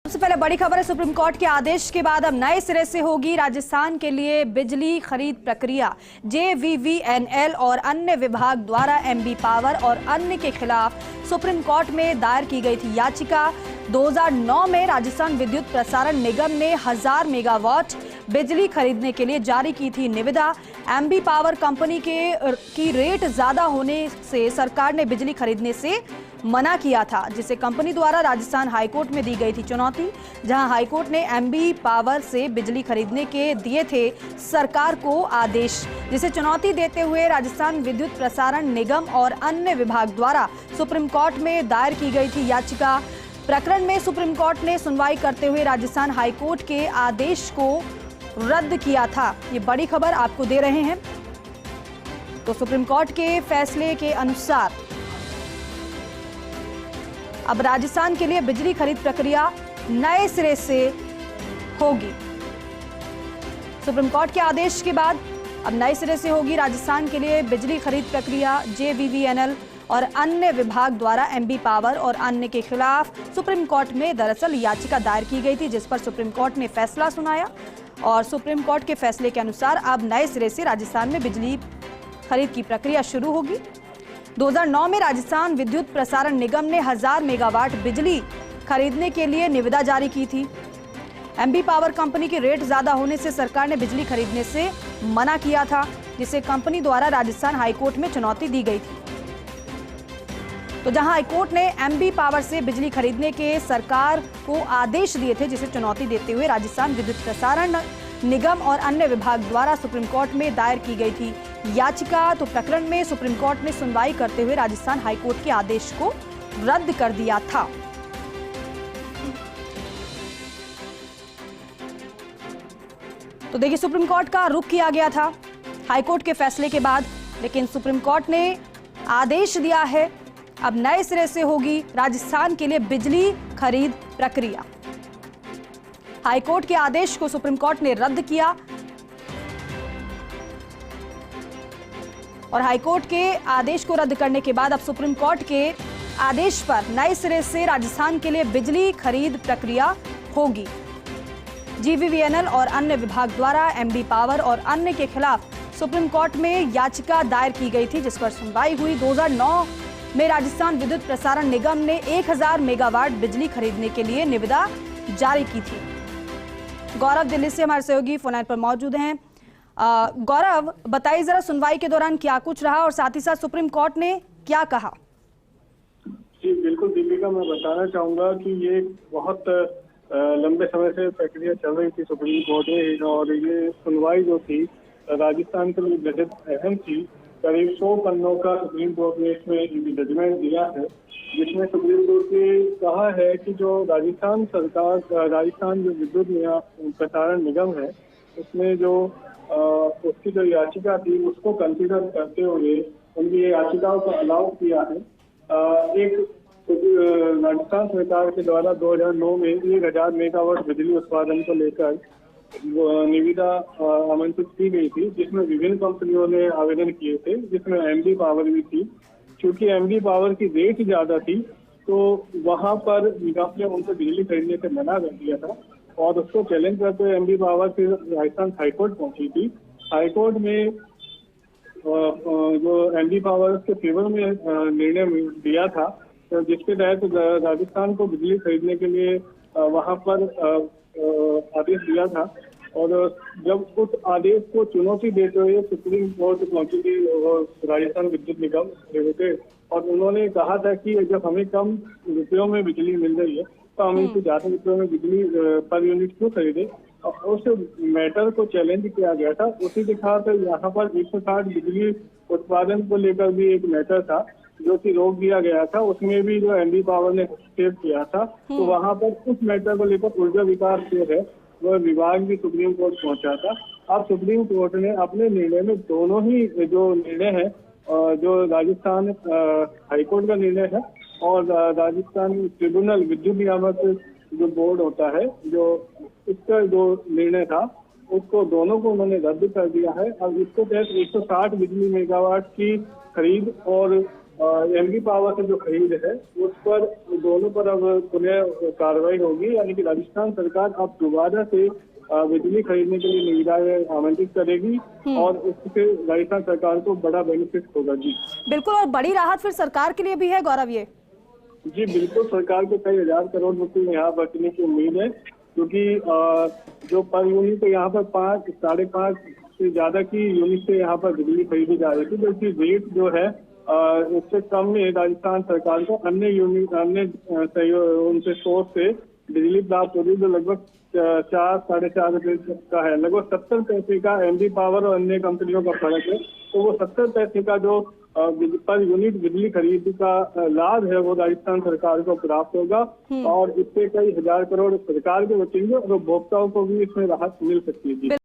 सबसे पहले बड़ी खबर है, सुप्रीम कोर्ट के आदेश के बाद अब नए सिरे से होगी राजस्थान के लिए बिजली खरीद प्रक्रिया। JVVNL और अन्य विभाग द्वारा MB पावर और अन्य के खिलाफ सुप्रीम कोर्ट में दायर की गई थी याचिका। 2009 में राजस्थान विद्युत प्रसारण निगम ने 1000 मेगावाट बिजली खरीदने के लिए जारी की थी निविदा। MB पावर कंपनी की रेट ज्यादा होने से सरकार ने बिजली खरीदने से मना किया था, जिसे कंपनी द्वारा राजस्थान हाईकोर्ट में दी गई थी चुनौती। जहां हाईकोर्ट ने MB पावर से बिजली खरीदने के दिए थे सरकार को आदेश, जिसे चुनौती देते हुए राजस्थान विद्युत प्रसारण निगम और अन्य विभाग द्वारा सुप्रीम कोर्ट में दायर की गई थी याचिका। प्रकरण में सुप्रीम कोर्ट ने सुनवाई करते हुए राजस्थान हाईकोर्ट के आदेश को रद्द किया था। ये बड़ी खबर आपको दे रहे हैं। तो सुप्रीम कोर्ट के फैसले के अनुसार अब राजस्थान के लिए बिजली खरीद प्रक्रिया नए सिरे से होगी। सुप्रीम कोर्ट के आदेश के बाद अब नए सिरे से होगी राजस्थान के लिए बिजली खरीद प्रक्रिया। JVVNL और अन्य विभाग द्वारा MB पावर और अन्य के खिलाफ सुप्रीम कोर्ट में दरअसल याचिका दायर की गई थी, जिस पर सुप्रीम कोर्ट ने फैसला सुनाया और सुप्रीम कोर्ट के फैसले के अनुसार अब नए सिरे से राजस्थान में बिजली खरीद की प्रक्रिया शुरू होगी। 2009 में राजस्थान विद्युत प्रसारण निगम ने 1000 मेगावाट बिजली खरीदने के लिए निविदा जारी की थी। MB पावर कंपनी की रेट ज्यादा होने से सरकार ने बिजली खरीदने से मना किया था, जिसे कंपनी द्वारा राजस्थान हाईकोर्ट में चुनौती दी गई थी। तो जहां हाईकोर्ट ने MB पावर से बिजली खरीदने के सरकार को आदेश दिए थे, जिसे चुनौती देते हुए राजस्थान विद्युत प्रसारण निगम और अन्य विभाग द्वारा सुप्रीम कोर्ट में दायर की गई थी याचिका। तो प्रकरण में सुप्रीम कोर्ट ने सुनवाई करते हुए राजस्थान हाईकोर्ट के आदेश को रद्द कर दिया था। तो देखिए, सुप्रीम कोर्ट का रुख किया गया था हाईकोर्ट के फैसले के बाद, लेकिन सुप्रीम कोर्ट ने आदेश दिया है अब नए सिरे से होगी राजस्थान के लिए बिजली खरीद प्रक्रिया। हाईकोर्ट के आदेश को सुप्रीम कोर्ट ने रद्द किया और हाईकोर्ट के आदेश को रद्द करने के बाद अब सुप्रीम कोर्ट के आदेश पर नए सिरे से राजस्थान के लिए बिजली खरीद प्रक्रिया होगी। JVVNL और अन्य विभाग द्वारा MB पावर और अन्य के खिलाफ सुप्रीम कोर्ट में याचिका दायर की गई थी, जिस पर सुनवाई हुई। 2009 में राजस्थान विद्युत प्रसारण निगम ने 1000 मेगावाट बिजली खरीदने के लिए निविदा जारी की थी। गौरव दिल्ली से हमारे सहयोगी फोन लाइन पर मौजूद हैं। गौरव, बताइए जरा सुनवाई के दौरान क्या कुछ रहा और साथ ही साथ सुप्रीम कोर्ट ने क्या कहा? जी बिल्कुल दीपिका, मैं बताना चाहूंगा कि ये बहुत लंबे समय से प्रक्रिया चल रही थी सुप्रीम कोर्ट में, और ये सुनवाई जो थी राजस्थान के लिए बेहद अहम थी। करीब 100 पन्नों का सुप्रीम कोर्ट ने इसमें जजमेंट दिया है, जिसमें सुप्रीम कोर्ट ने कहा है कि जो राजस्थान सरकार, राजस्थान जो विद्युत प्रसारण निगम है, उसमें जो उसकी जो याचिका थी उसको कंसीडर करते हुए उनकी याचिकाओं को अलाउ किया है। एक राजस्थान सरकार के द्वारा 2009 में 1000 मेगावाट बिजली उत्पादन को लेकर निविदा आमंत्रित की गई थी, जिसमें विभिन्न कंपनियों ने आवेदन किए थे, जिसमें MB पावर भी थी। क्योंकि MB पावर की रेट ज्यादा थी, तो वहां पर निगम ने उनसे बिजली खरीदने से मना कर दिया था और उसको चैलेंज करते हुए MB पावर फिर राजस्थान हाईकोर्ट पहुंची थी। हाईकोर्ट में जो MB पावर के फेवर में निर्णय दिया था, तो जिसके तहत राजस्थान को बिजली खरीदने के लिए वहां पर आदेश दिया था। और जब उस आदेश को चुनौती देते हुए सुप्रीम कोर्ट पहुंची थी राजस्थान विद्युत निगम लिमिटेड, और उन्होंने कहा था कि जब हमें कम रुपयों में बिजली मिल रही है तो हम इनसे ज्यादा रुपयों में बिजली पर यूनिट क्यों खरीदे। उस मैटर को चैलेंज किया गया था। उसी के साथ यहाँ पर 160 बिजली उत्पादन को लेकर भी एक मैटर था जो कि रोक दिया गया था, उसमें भी जो MB पावर ने हस्तक्षेप किया था। तो वहां पर उस मैटर को लेकर ऊर्जा विकास जो है वह विभाग भी सुप्रीम कोर्ट पहुंचा था। अब सुप्रीम कोर्ट ने अपने निर्णय में दोनों ही जो निर्णय है, जो राजस्थान हाईकोर्ट का निर्णय है और राजस्थान ट्रिब्यूनल विद्युत नियामक जो बोर्ड होता है, जो इसका जो निर्णय था, उसको दोनों को उन्होंने रद्द कर दिया है। अब इसके तहत 160 बिजली मेगावाट की खरीद और एमडी पावर से जो खरीद है उस पर दोनों पर अब पुनः कार्रवाई होगी, यानी कि राजस्थान सरकार अब दोबारा से बिजली खरीदने के लिए निविदाएं आमंत्रित करेगी और उससे राजस्थान सरकार को बड़ा बेनिफिट होगा। जी बिल्कुल, और बड़ी राहत फिर सरकार के लिए भी है गौरव ये। जी बिल्कुल, सरकार को कई हजार करोड़ रुपए यहाँ बचने की उम्मीद है, क्योंकि जो पर यूनिट यहाँ पर 5-5.5 से ज्यादा की यूनिट से यहाँ पर बिजली खरीदी जा रही थी, जबकि रेट जो है उससे कम में राजस्थान सरकार को अन्य उनसे सोर्स से बिजली प्राप्त हो रही, जो लगभग 4-4.5 रुपए का है। लगभग 70 पैसे का एमडी पावर और अन्य कंपनियों का फर्क है, तो वो 70 पैसे का जो पर यूनिट बिजली खरीद का लाभ है वो राजस्थान सरकार को प्राप्त होगा और इससे कई हजार करोड़ सरकार के बचेंगे और उपभोक्ताओं को भी इसमें राहत मिल सकती है।